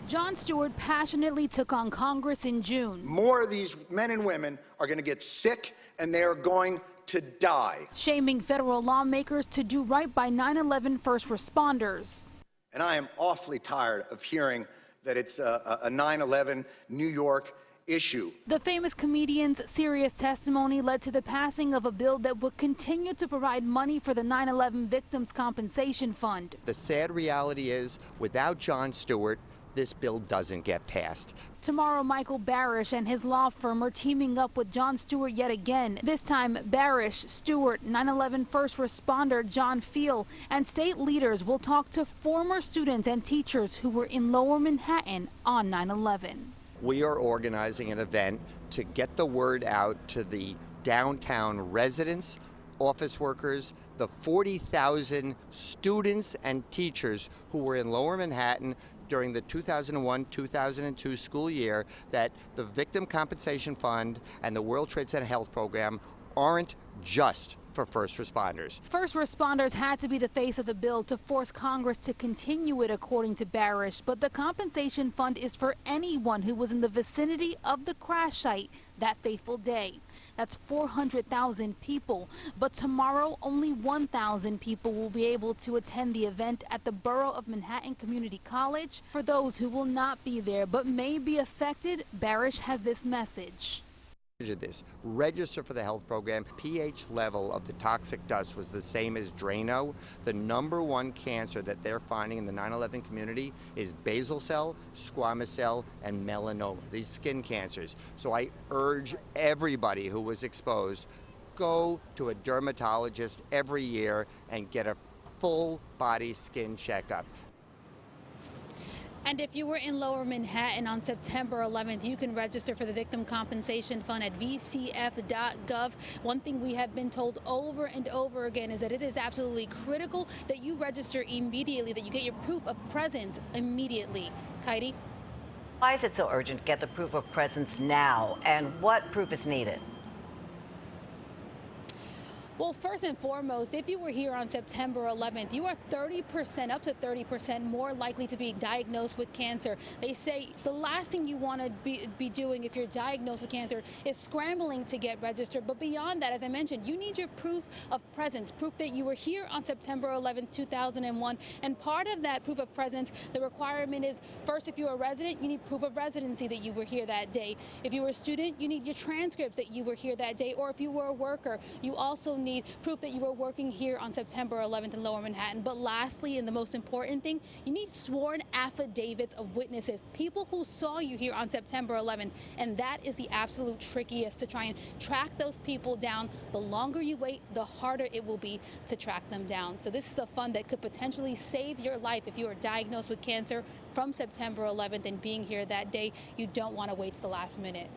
Jon Stewart passionately took on Congress in June. More of these men and women are going to get sick and they are going to die. Shaming federal lawmakers to do right by 9/11 first responders. And I am awfully tired of hearing that it's a 9/11 New York issue. The famous comedian's serious testimony led to the passing of a bill that would continue to provide money for the 9/11 Victims Compensation Fund. The sad reality is, without Jon Stewart, this bill doesn't get passed. Tomorrow, Michael Barasch and his law firm are teaming up with Jon Stewart yet again. This time, Barasch, Stewart, 9/11 first responder John Feal, and state leaders will talk to former students and teachers who were in Lower Manhattan on 9/11. We are organizing an event to get the word out to the downtown residents, office workers, the 40,000 students and teachers who were in Lower Manhattan during the 2001-2002 school year, that the Victim Compensation Fund and the World Trade Center Health Program aren't just for first responders. First responders had to be the face of the bill to force Congress to continue it, according to Barasch. But the compensation fund is for anyone who was in the vicinity of the crash site that fateful day. That's 400,000 people. But tomorrow, only 1,000 people will be able to attend the event at the Borough of Manhattan Community College. For those who will not be there but may be affected, Barasch has this message. This register for the health program. pH level of the toxic dust was the same as Drano. The #1 cancer that they're finding in the 9/11 community is basal cell, squamous cell, and melanoma, these skin cancers. So I urge everybody who was exposed, go to a dermatologist every year and get a full body skin checkup. And if you were in Lower Manhattan on September 11th, you can register for the Victim Compensation Fund at vcf.gov. One thing we have been told over and over again is that it is absolutely critical that you register immediately, that you get your proof of presence immediately. Kaidi? Why is it so urgent to get the proof of presence now, and what proof is needed? Well, first and foremost, if you were here on September 11th, you are 30%, up to 30% more likely to be diagnosed with cancer. They say the last thing you want to be doing if you're diagnosed with cancer is scrambling to get registered. But beyond that, as I mentioned, you need your proof of presence, proof that you were here on September 11th, 2001. And part of that proof of presence, the requirement is, first, if you're a resident, you need proof of residency that you were here that day. If you were a student, you need your transcripts that you were here that day. Or if you were a worker, you also need proof that you were working here on September 11th in Lower Manhattan. But lastly, and the most important thing, you need sworn affidavits of witnesses, people who saw you here on September 11th. And that is the absolute trickiest to try and track those people down. The longer you wait, the harder it will be to track them down. So this is a fund that could potentially save your life if you are diagnosed with cancer from September 11th and being here that day. You don't want to wait to the last minute.